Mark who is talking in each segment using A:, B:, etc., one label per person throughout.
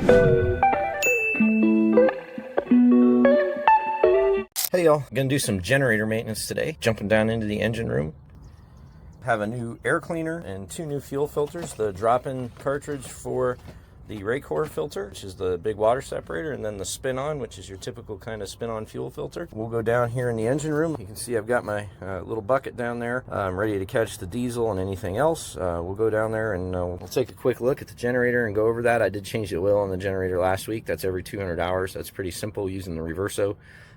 A: Hey y'all, gonna do some generator maintenance today. Jumping down into the engine room. Have a new air cleaner and 2 new fuel filters. The drop-in cartridge for the Racorfilter, which is the big water separator, and then the spin-on, which is your typical kind of spin-on fuel filter. We'll go down here in the engine room. You can see I've got my little bucket down there. I'm ready to catch the diesel and anything else. We'll go down there and we'll take a quick look at the generator and go over that. I did change the oil on the generator last week. That's every 200 hours. That's pretty simple using the reverso.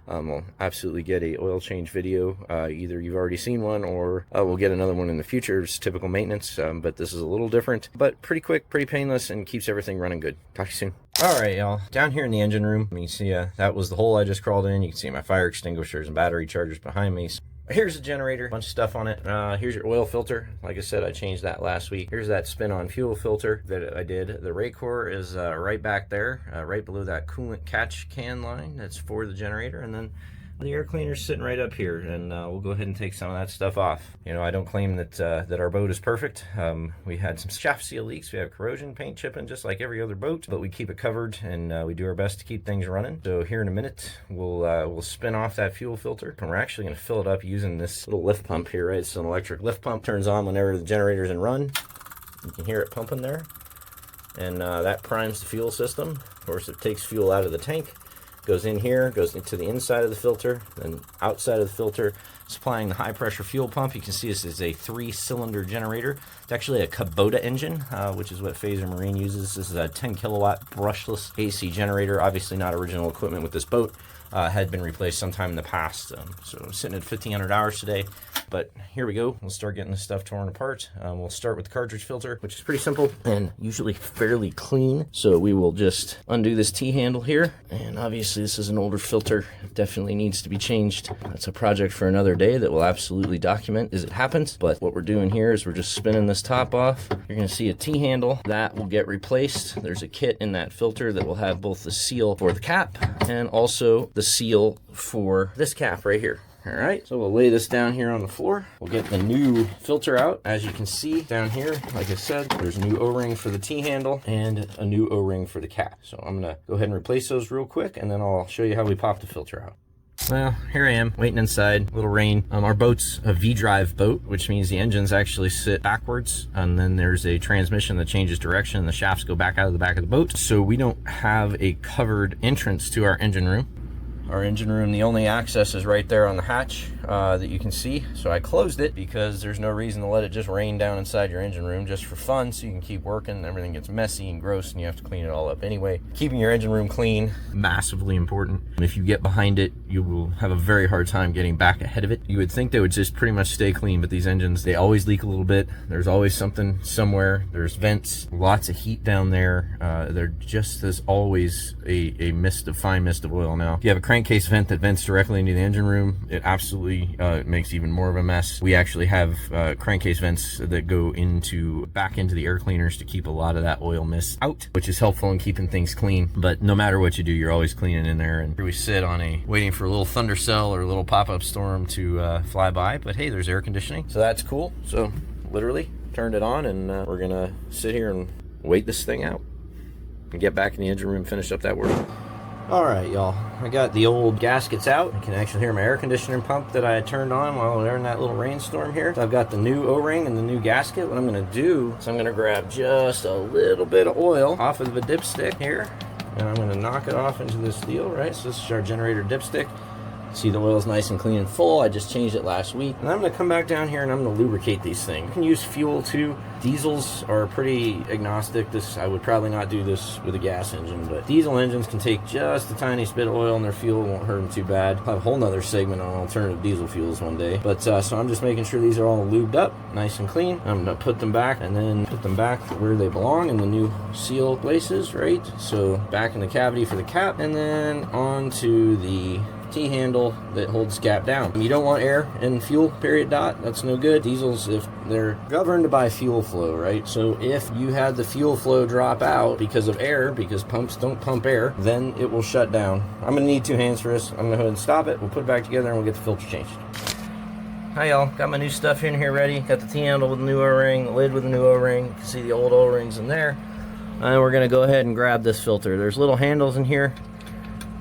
A: We'll absolutely get a oil change video. Either you've already seen one or we'll get another one in the future. It's typical maintenance, but this is a little different, but pretty quick, pretty painless, and keeps everything running good. Talk to you soon. All right, y'all. Down here in the engine room, you can see that was the hole I just crawled in. You can see my fire extinguishers and battery chargers behind me. Here's the generator, bunch of stuff on it. Here's your oil filter. Like I said, I changed that last week. Here's that spin-on fuel filter that I did. The Racor is right back there, right below that coolant catch can line. That's for the generator. And then the air cleaner's sitting right up here, and we'll go ahead and take some of that stuff off. You know, I don't claim that that our boat is perfect. We had some shaft seal leaks. We have corrosion, paint chipping, just like every other boat, but we keep it covered, and we do our best to keep things running. So here in a minute, we'll spin off that fuel filter, and we're actually going to fill it up using this little lift pump here, right? It's an electric lift pump. Turns on whenever the generator's in run. You can hear it pumping there, and that primes the fuel system. Of course, it takes fuel out of the tank. Goes in here, goes into the inside of the filter, then outside of the filter, supplying the high pressure fuel pump. You can see this is a 3-cylinder generator. It's actually a Kubota engine, which is what Phaser Marine uses. This is a 10 kilowatt brushless AC generator. Obviously not original equipment with this boat. Had been replaced sometime in the past. So I'm sitting at 1,500 hours today. But here we go. We'll start getting this stuff torn apart. We'll start with the cartridge filter, which is pretty simple and usually fairly clean. So we will just undo this T-handle here. And obviously this is an older filter. It definitely needs to be changed. That's a project for another day that we'll absolutely document as it happens. But what we're doing here is we're just spinning this top off. You're going to see a T-handle. That will get replaced. There's a kit in that filter that will have both the seal for the cap and also the seal for this cap right here. All right, so we'll lay this down here on the floor. We'll get the new filter out. As you can see down here, like I said, there's a new O-ring for the T-handle and a new O-ring for the cap. So I'm gonna go ahead and replace those real quick, and then I'll show you how we pop the filter out. Well, here I am, waiting inside, a little rain. Our boat's a V-drive boat, which means the engines actually sit backwards, and then there's a transmission that changes direction, and the shafts go back out of the back of the boat. So we don't have a covered entrance to our engine room. Our engine room, the only access is right there on the hatch that you can see. So I closed it because there's no reason to let it just rain down inside your engine room just for fun, so you can keep working. Everything gets messy and gross and you have to clean it all up anyway. Keeping your engine room clean, massively important. And if you get behind it, you will have a very hard time getting back ahead of it. You would think they would just pretty much stay clean, but these engines, they always leak a little bit. There's always something somewhere. There's vents, lots of heat down there. There just is always a mist of fine mist of oil. Now, if you have a crankcase vent that vents directly into the engine room, it absolutely makes even more of a mess. We actually have crankcase vents that go back into the air cleaners to keep a lot of that oil mist out, which is helpful in keeping things clean. But no matter what you do, you're always cleaning in there. And here we sit on waiting for a little thunder cell or a little pop-up storm to fly by. But hey, there's air conditioning, so that's cool. So literally turned it on, and we're gonna sit here and wait this thing out and get back in the engine room and finish up that work. All right, y'all, I got the old gaskets out. You can actually hear my air conditioning pump that I had turned on while we were in that little rainstorm here. So I've got the new O-ring and the new gasket. What I'm gonna do is I'm gonna grab just a little bit of oil off of the dipstick here, and I'm gonna knock it off into this deal, right? So this is our generator dipstick. See, the oil is nice and clean and full. I just changed it last week. And I'm gonna come back down here and I'm gonna lubricate these things. You can use fuel too. Diesels are pretty agnostic. I would probably not do this with a gas engine, but diesel engines can take just a tiny bit of oil in their fuel. It won't hurt them too bad. I'll have a whole nother segment on alternative diesel fuels one day. But so I'm just making sure these are all lubed up, nice and clean. I'm gonna put them back and then put them back where they belong in the new seal places, right? So back in the cavity for the cap, and then onto the T-handle that holds cap down. You don't want air in fuel, period, dot. That's no good. Diesels, if they're governed by fuel flow, right? So if you had the fuel flow drop out because of air, because pumps don't pump air, then it will shut down. I'm gonna need 2 hands for this. I'm gonna go ahead and stop it. We'll put it back together and we'll get the filter changed. Hi y'all, got my new stuff in here ready. Got the T-handle with the new O-ring, the lid with the new O-ring. You can see the old O-rings in there. And we're gonna go ahead and grab this filter. There's little handles in here.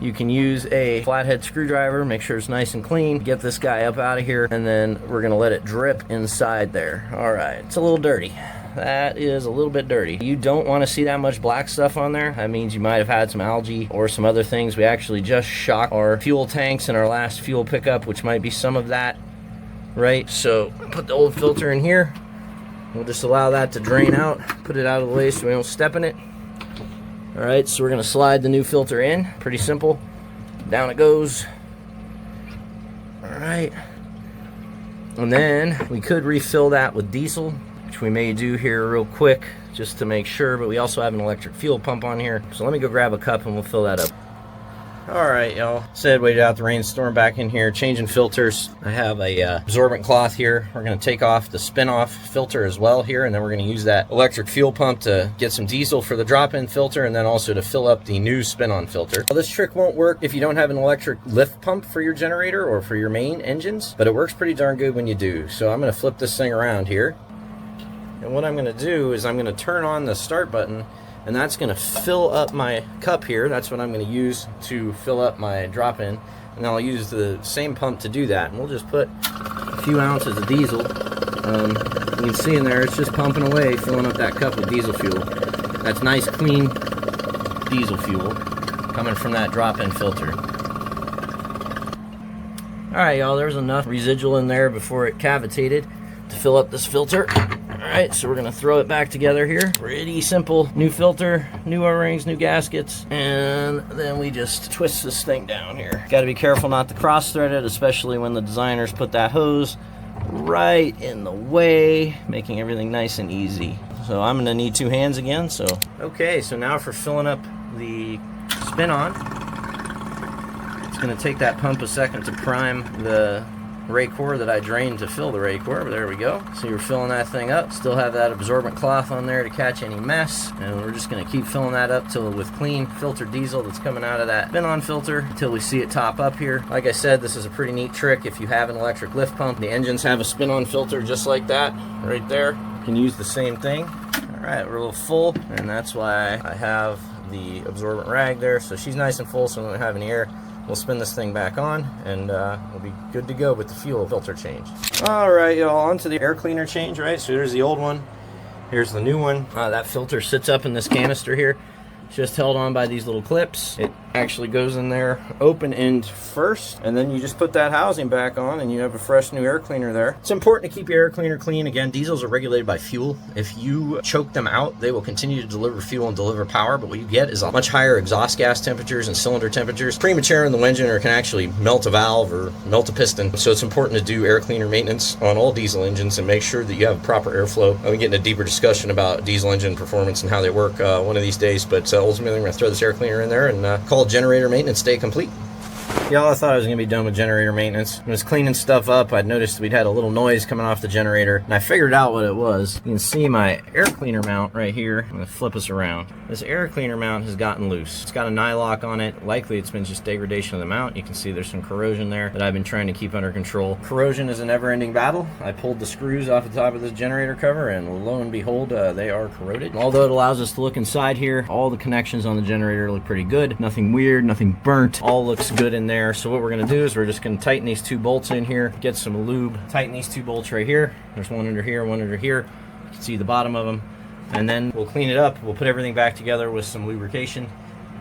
A: You can use a flathead screwdriver, make sure it's nice and clean, get this guy up out of here, and then we're gonna let it drip inside there. All right, it's a little dirty. That is a little bit dirty. You don't want to see that much black stuff on there. That means you might have had some algae or some other things. We actually just shocked our fuel tanks in our last fuel pickup, which might be some of that, right? So put the old filter in here. We'll just allow that to drain out, put it out of the way so we don't step in it. All right, so we're gonna slide the new filter in. Pretty simple. Down it goes. All right. And then we could refill that with diesel, which we may do here real quick just to make sure, but we also have an electric fuel pump on here. So let me go grab a cup and we'll fill that up. All right, y'all. Said waited out the rainstorm, back in here, changing filters. I have a absorbent cloth here. We're gonna take off the spin-off filter as well here, and then we're gonna use that electric fuel pump to get some diesel for the drop-in filter, and then also to fill up the new spin-on filter. Well, this trick won't work if you don't have an electric lift pump for your generator or for your main engines, but it works pretty darn good when you do. So I'm gonna flip this thing around here. And what I'm gonna do is I'm gonna turn on the start button, and that's gonna fill up my cup here. That's what I'm gonna use to fill up my drop-in. And I'll use the same pump to do that. And we'll just put a few ounces of diesel. You can see in there, it's just pumping away, filling up that cup with diesel fuel. That's nice, clean diesel fuel coming from that drop-in filter. All right, y'all, there's enough residual in there before it cavitated to fill up this filter. All right, so we're gonna throw it back together here. Pretty simple. New filter, new O-rings, new gaskets, and then we just twist this thing down here. Gotta be careful not to cross-thread it, especially when the designers put that hose right in the way, making everything nice and easy. So I'm gonna need two hands again, so. Okay, so now for filling up the spin-on. It's gonna take that pump a second to prime the Racorfilter that I drained to fill the Racorfilter, but there we go. So you're filling that thing up. Still have that absorbent cloth on there to catch any mess, and we're just gonna keep filling that up till with clean filtered diesel that's coming out of that spin-on filter until we see it top up here. Like I said, this is a pretty neat trick if you have an electric lift pump. The engines have a spin-on filter just like that right there. You can use the same thing. All right, we're a little full, and that's why I have the absorbent rag there, so she's nice and full so we don't have any air. We'll spin this thing back on, and we'll be good to go with the fuel filter change. All right, y'all, on to the air cleaner change, right? So there's the old one. Here's the new one. That filter sits up in this canister here. It's just held on by these little clips. It actually goes in there open end first, and then you just put that housing back on and you have a fresh new air cleaner there. It's important to keep your air cleaner clean. Again, diesels are regulated by fuel. If you choke them out, they will continue to deliver fuel and deliver power, but what you get is a much higher exhaust gas temperatures and cylinder temperatures. Premature in the engine, or can actually melt a valve or melt a piston. So it's important to do air cleaner maintenance on all diesel engines and make sure that you have proper airflow. I'll get into a deeper discussion about diesel engine performance and how they work one of these days, but ultimately I'm going to throw this air cleaner in there and call generator maintenance day complete. Y'all, I thought I was going to be done with generator maintenance. When I was cleaning stuff up, I'd noticed we'd had a little noise coming off the generator, and I figured out what it was. You can see my air cleaner mount right here. I'm going to flip us around. This air cleaner mount has gotten loose. It's got a nylock on it. Likely it's been just degradation of the mount. You can see there's some corrosion there that I've been trying to keep under control. Corrosion is a never-ending battle. I pulled the screws off the top of this generator cover, and lo and behold, they are corroded. Although it allows us to look inside here, all the connections on the generator look pretty good. Nothing weird, nothing burnt. All looks good in there. So what we're going to do is we're just going to tighten these two bolts in here, get some lube, tighten these two bolts right here. There's one under here, one under here. You can see the bottom of them. And then we'll clean it up. We'll put everything back together with some lubrication,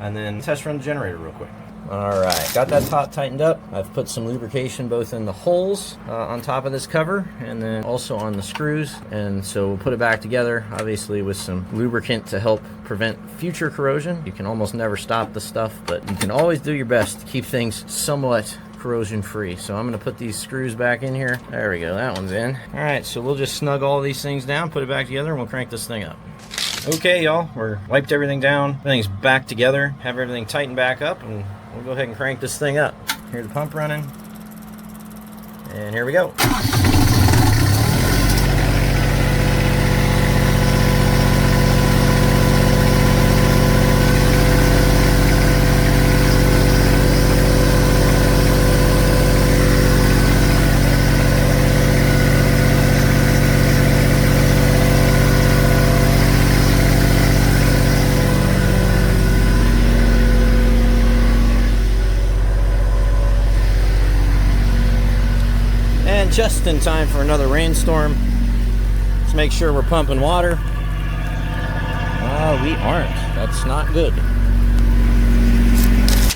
A: and then test run the generator real quick. All right, got that top tightened up. I've put some lubrication both in the holes on top of this cover and then also on the screws. And so we'll put it back together, obviously with some lubricant to help prevent future corrosion. You can almost never stop the stuff, but you can always do your best to keep things somewhat corrosion free. So I'm going to put these screws back in here. There we go, that one's in. All right, so we'll just snug all these things down, put it back together, and we'll crank this thing up. Okay, y'all, we're wiped everything down. Everything's back together. Have everything tightened back up, and we'll go ahead and crank this thing up. Here's the pump running, and here we go. just in time for another rainstorm. Let's make sure we're pumping water. We aren't. That's not good.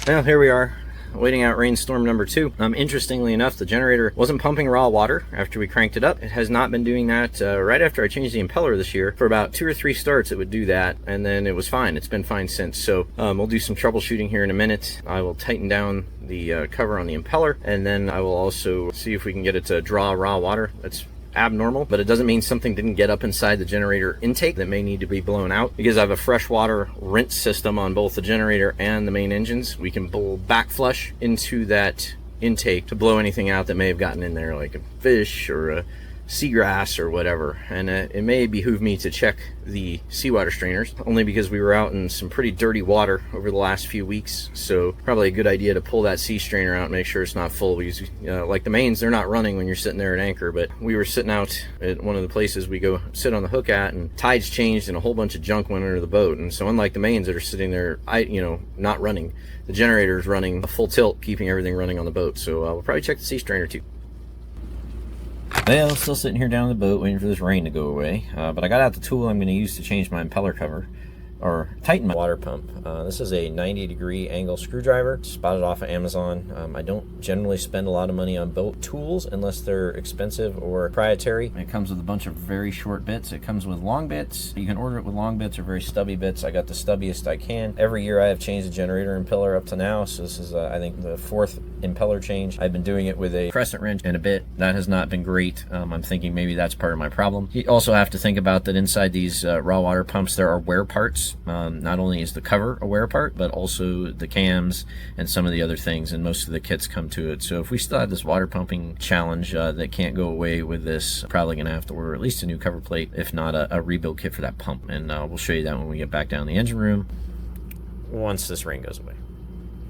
A: Well, here we are, waiting out rainstorm number 2. Interestingly enough, the generator wasn't pumping raw water after we cranked it up. It has not been doing that. Right after I changed the impeller this year, for about 2 or 3 starts, it would do that, and then it was fine. It's been fine since. So we'll do some troubleshooting here in a minute. I will tighten down the cover on the impeller, and then I will also see if we can get it to draw raw water. That's abnormal, but it doesn't mean something didn't get up inside the generator intake that may need to be blown out. Because I have a freshwater rinse system on both the generator and the main engines, we can blow back flush into that intake to blow anything out that may have gotten in there, like a fish or a seagrass or whatever. And it may behoove me to check the seawater strainers, only because we were out in some pretty dirty water over the last few weeks. So probably a good idea to pull that sea strainer out and make sure it's not full. Because like the mains, they're not running when you're sitting there at anchor, but we were sitting out at one of the places we go sit on the hook at, and tides changed and a whole bunch of junk went under the boat. And so unlike the mains that are sitting there, not running, the generator is running a full tilt, keeping everything running on the boat. So we'll probably check the sea strainer too. Well, still sitting here down in the boat waiting for this rain to go away, but I got out the tool I'm going to use to change my impeller cover, or tighten my water pump. This is a 90-degree angle screwdriver, spotted off of Amazon. I don't generally spend a lot of money on boat tools unless they're expensive or proprietary. It comes with a bunch of very short bits. It comes with long bits. You can order it with long bits or very stubby bits. I got the stubbiest I can. Every year I have changed the generator impeller up to now, so this is I think the 4th impeller change. I've been doing it with a crescent wrench and a bit. That has not been great. I'm thinking maybe that's part of my problem. You also have to think about that inside these raw water pumps there are wear parts. Not only is the cover a wear part, but also the cams and some of the other things, and most of the kits come to it. So if we still have this water pumping challenge that can't go away with this, probably gonna have to order at least a new cover plate, if not a rebuild kit for that pump. And we'll show you that when we get back down in the engine room once this rain goes away.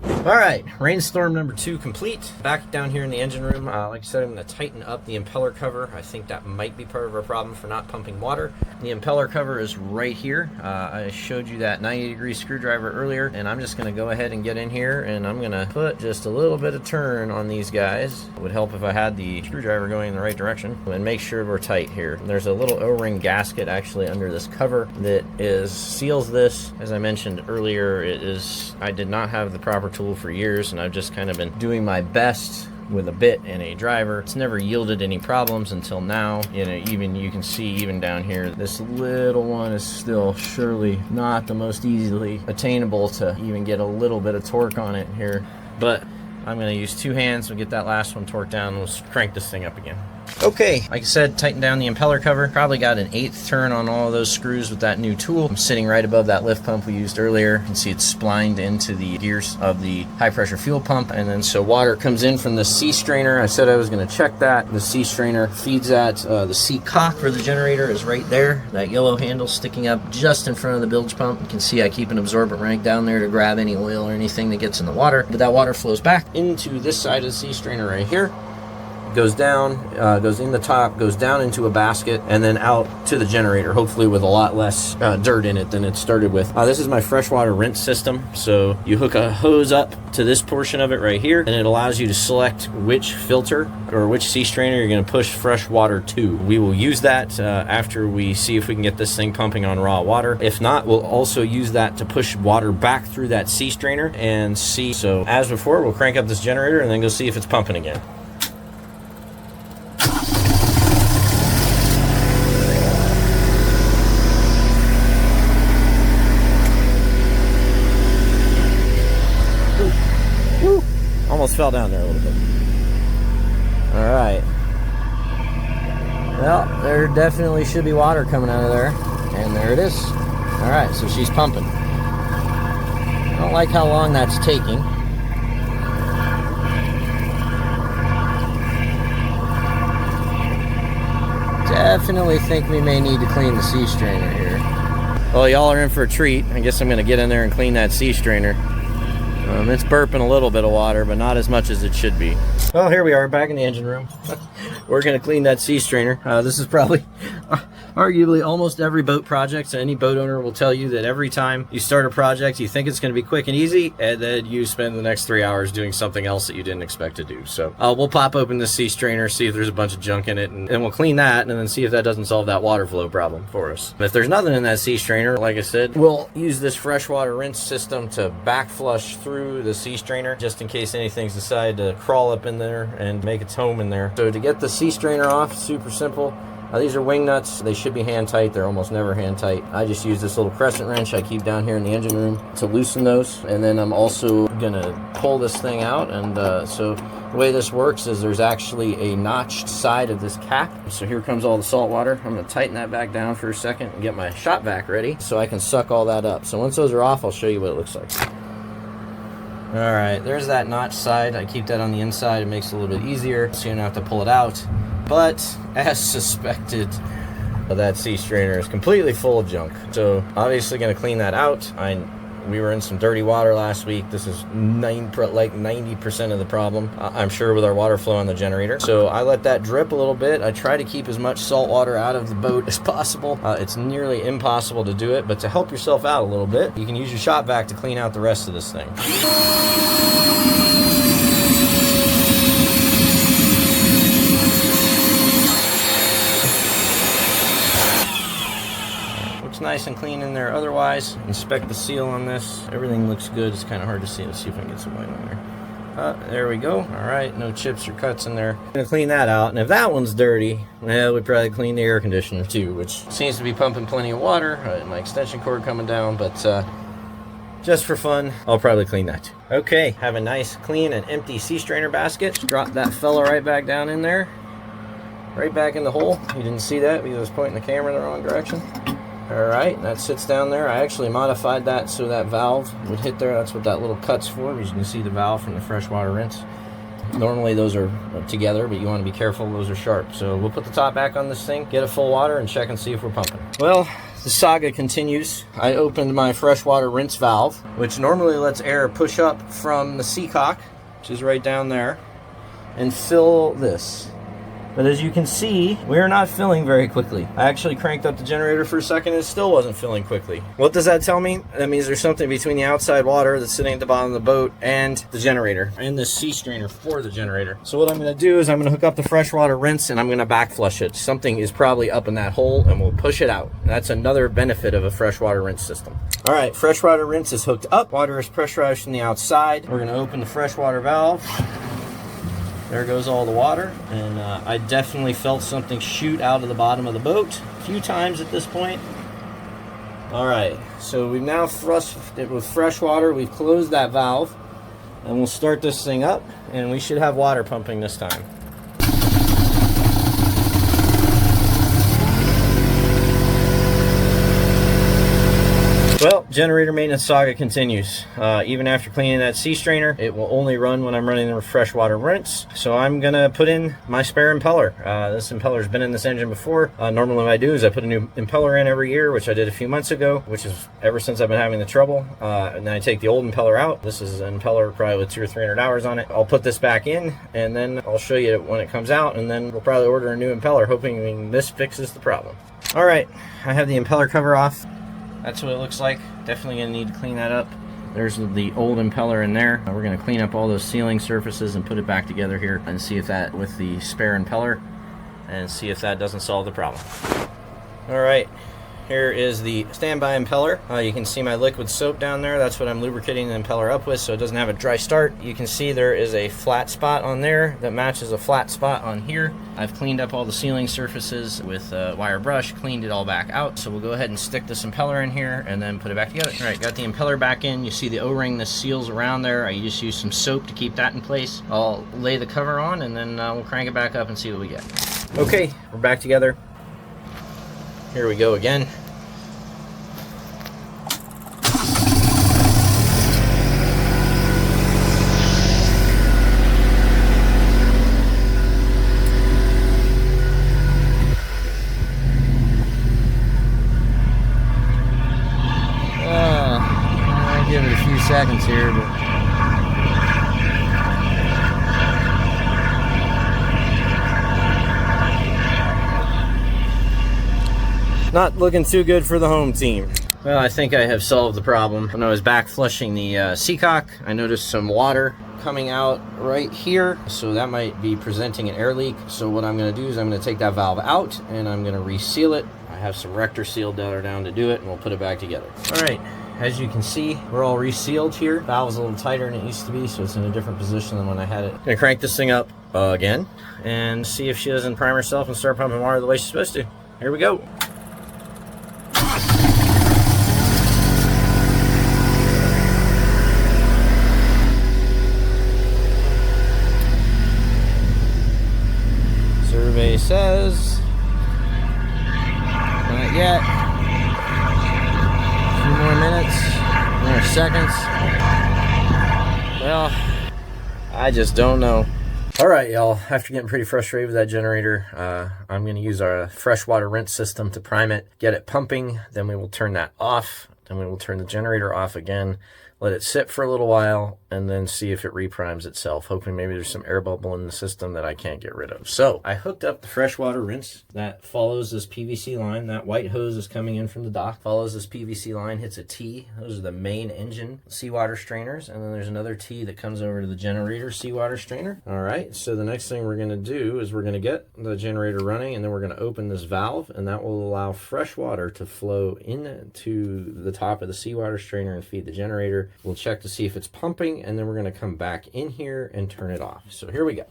A: All right, rainstorm number 2 complete. Back down here in the engine room. Like I said, I'm going to tighten up the impeller cover. I think that might be part of our problem for not pumping water. The impeller cover is right here. I showed you that 90-degree screwdriver earlier, and I'm just going to go ahead and get in here, and I'm going to put just a little bit of turn on these guys. It would help if I had the screwdriver going in the right direction, and make sure we're tight here. And there's a little O-ring gasket actually under this cover that seals this. As I mentioned earlier, I did not have the proper tool for years, and I've just kind of been doing my best with a bit and a driver. It's never yielded any problems until now. Even you can see even down here, this little one is still surely not the most easily attainable to even get a little bit of torque on it here. But I'm going to use 2 hands. We'll get that last one torqued down, and we'll crank this thing up again. Okay, like I said, tighten down the impeller cover. Probably got an 1/8 turn on all of those screws with that new tool. I'm sitting right above that lift pump we used earlier. You can see it's splined into the gears of the high pressure fuel pump. And then so water comes in from the sea strainer. I said I was going to check that. The sea strainer feeds that. The seat cock for the generator is right there. That yellow handle sticking up just in front of the bilge pump. You can see I keep an absorbent rank down there to grab any oil or anything that gets in the water. But that water flows back into this side of the sea strainer right here. Goes down, goes in the top, goes down into a basket, and then out to the generator, hopefully with a lot less dirt in it than it started with. This is my freshwater rinse system. So you hook a hose up to this portion of it right here, and it allows you to select which filter or which sea strainer you're going to push fresh water to. We will use that after we see if we can get this thing pumping on raw water. If not, we'll also use that to push water back through that sea strainer and see. So as before, we'll crank up this generator and then go see if it's pumping again. Almost fell down there a little bit. All right. Well, there definitely should be water coming out of there. And there it is. All right, so she's pumping. I don't like how long that's taking. Definitely think we may need to clean the sea strainer here. Well, y'all are in for a treat. I guess I'm going to get in there and clean that sea strainer. It's burping a little bit of water, but not as much as it should be. Well, here we are back in the engine room. We're going to clean that sea strainer. This is probably Arguably almost every boat project, any boat owner will tell you that every time you start a project, you think it's going to be quick and easy, and then you spend the next 3 hours doing something else that you didn't expect to do. So we'll pop open the sea strainer, see if there's a bunch of junk in it, and we'll clean that, and then see if that doesn't solve that water flow problem for us. If there's nothing in that sea strainer, like I said, we'll use this freshwater rinse system to back flush through the sea strainer, just in case anything's decided to crawl up in there and make its home in there. So to get the sea strainer off, super simple. These are wing nuts. They should be hand tight. They're almost never hand tight. I just use this little crescent wrench I keep down here in the engine room to loosen those. And then I'm also gonna pull this thing out. And so the way this works is there's actually a notched side of this cap. So here comes all the salt water. I'm gonna tighten that back down for a second and get my shop vac ready so I can suck all that up. So once those are off, I'll show you what it looks like. All right, there's that notched side. I keep that on the inside. It makes it a little bit easier so you don't have to pull it out. But as suspected, that sea strainer is completely full of junk. So obviously going to clean that out. We were in some dirty water last week. This is like 90% of the problem, I'm sure, with our water flow on the generator. So I let that drip a little bit. I try to keep as much salt water out of the boat as possible. It's nearly impossible to do it, but to help yourself out a little bit, you can use your shop vac to clean out the rest of this thing. Nice and clean in there. Otherwise, inspect the seal on this. Everything looks good. It's kind of hard to see. Let's see if I can get some light on there. There we go. All right, no chips or cuts in there. I'm gonna clean that out. And if that one's dirty, well, we probably clean the air conditioner too, which seems to be pumping plenty of water. My extension cord coming down, but just for fun, I'll probably clean that too. Okay, have a nice, clean, and empty sea strainer basket. Drop that fella right back down in there, right back in the hole. You didn't see that because I was pointing the camera in the wrong direction. Alright, that sits down there. I actually modified that so that valve would hit there. That's what that little cut's for. As you can see the valve from the freshwater rinse. Normally those are together, but you want to be careful, those are sharp. So we'll put the top back on this thing, get it full water, and check and see if we're pumping. Well, the saga continues. I opened my freshwater rinse valve, which normally lets air push up from the seacock, which is right down there, and fill this. But as you can see, we're not filling very quickly. I actually cranked up the generator for a second and it still wasn't filling quickly. What does that tell me? That means there's something between the outside water that's sitting at the bottom of the boat and the generator, and the sea strainer for the generator. So what I'm gonna do is I'm gonna hook up the freshwater rinse and I'm gonna back flush it. Something is probably up in that hole and we'll push it out. That's another benefit of a freshwater rinse system. All right, freshwater rinse is hooked up. Water is pressurized from the outside. We're gonna open the freshwater valve. There goes all the water, and I definitely felt something shoot out of the bottom of the boat a few times at this point. All right, so we've now flushed it with fresh water. We've closed that valve, and we'll start this thing up, and we should have water pumping this time. Well, generator maintenance saga continues. Even after cleaning that sea strainer, it will only run when I'm running the freshwater rinse. So I'm gonna put in my spare impeller. This impeller's been in this engine before. Normally what I do is I put a new impeller in every year, which I did a few months ago, which is ever since I've been having the trouble. And then I take the old impeller out. This is an impeller probably with 200 or 300 hours on it. I'll put this back in, and then I'll show you when it comes out, and then we'll probably order a new impeller, hoping this fixes the problem. All right, I have the impeller cover off. That's what it looks like. Definitely gonna need to clean that up. There's the old impeller in there. We're gonna clean up all those sealing surfaces and put it back together here and see if that, with the spare impeller, and see if that doesn't solve the problem. All right, here is the standby impeller. You can see my liquid soap down there. That's what I'm lubricating the impeller up with so it doesn't have a dry start. You can see there is a flat spot on there that matches a flat spot on here. I've cleaned up all the sealing surfaces with a wire brush, cleaned it all back out. So we'll go ahead and stick this impeller in here and then put it back together. All right, got the impeller back in. You see the O-ring that seals around there. I just use some soap to keep that in place. I'll lay the cover on and then we'll crank it back up and see what we get. Okay, we're back together. Here we go again. I'll give it a few seconds here, but Not looking too good for the home team. Well, I think I have solved the problem. When I was back flushing the seacock, I noticed some water coming out right here, so that might be presenting an air leak. So what I'm going to do is I'm going to take that valve out and I'm going to reseal it. I have some Rector seal down to do it, and we'll put it back together. All right, as you can see, we're all resealed here. Valve's a little tighter than it used to be, so it's in a different position than when I had it. I'm gonna crank this thing up again and see if she doesn't prime herself and start pumping water the way she's supposed to. Here we go. Survey says not yet. A few more minutes, more seconds. Well, I just don't know. All right, y'all, after getting pretty frustrated with that generator, I'm gonna use our freshwater rinse system to prime it, get it pumping, then we will turn that off, then we will turn the generator off again, let it sit for a little while, and then see if it reprimes itself. Hoping maybe there's some air bubble in the system that I can't get rid of. So I hooked up the freshwater rinse that follows this PVC line. That white hose is coming in from the dock, follows this PVC line, hits a T. Those are the main engine seawater strainers. And then there's another T that comes over to the generator seawater strainer. All right, so the next thing we're gonna do is we're gonna get the generator running, and then we're gonna open this valve, and that will allow fresh water to flow into the top of the seawater strainer and feed the generator. We'll check to see if it's pumping, and then we're going to come back in here and turn it off. So here we go.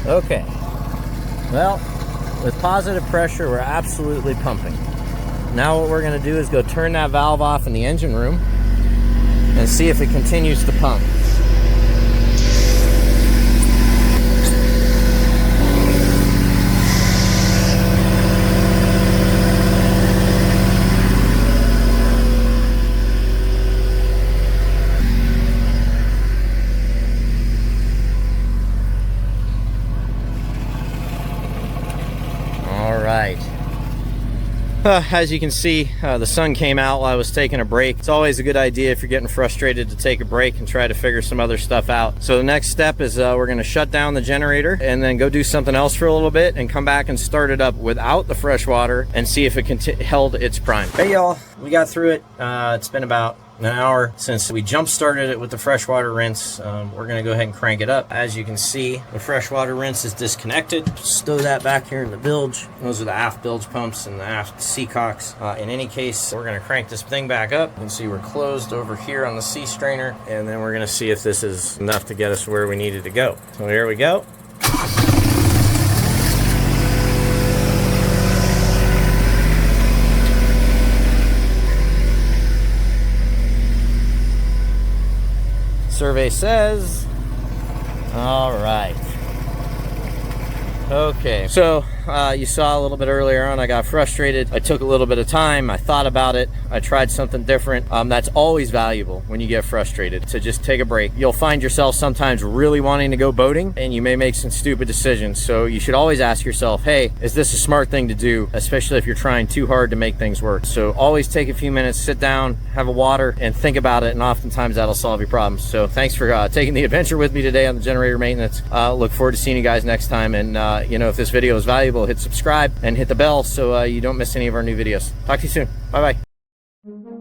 A: Okay. Well, with positive pressure, we're absolutely pumping. Now what we're going to do is go turn that valve off in the engine room and see if it continues to pump. As you can see, the sun came out while I was taking a break. It's always a good idea if you're getting frustrated to take a break and try to figure some other stuff out. So the next step is we're going to shut down the generator and then go do something else for a little bit and come back and start it up without the fresh water and see if it held its prime. Hey y'all, we got through it. It's been about an hour since we jump started it with the freshwater rinse. We're going to go ahead and crank it up. As you can see, the freshwater rinse is disconnected. Stow that back here in the bilge. Those are the aft bilge pumps and the aft seacocks. In any case, we're going to crank this thing back up. You can see we're closed over here on the sea strainer, and then we're going to see if this is enough to get us where we needed to go. So here we go. Survey says, all right. Okay, so you saw a little bit earlier on, I got frustrated. I took a little bit of time. I thought about it. I tried something different. That's always valuable when you get frustrated, to just take a break. You'll find yourself sometimes really wanting to go boating, and you may make some stupid decisions. So you should always ask yourself, hey, is this a smart thing to do? Especially if you're trying too hard to make things work. So always take a few minutes, sit down, have a water, and think about it. And oftentimes that'll solve your problems. So thanks for taking the adventure with me today on the generator maintenance. Look forward to seeing you guys next time. And you know, if this video is valuable, hit subscribe and hit the bell so you don't miss any of our new videos. Talk to you soon. Bye-bye.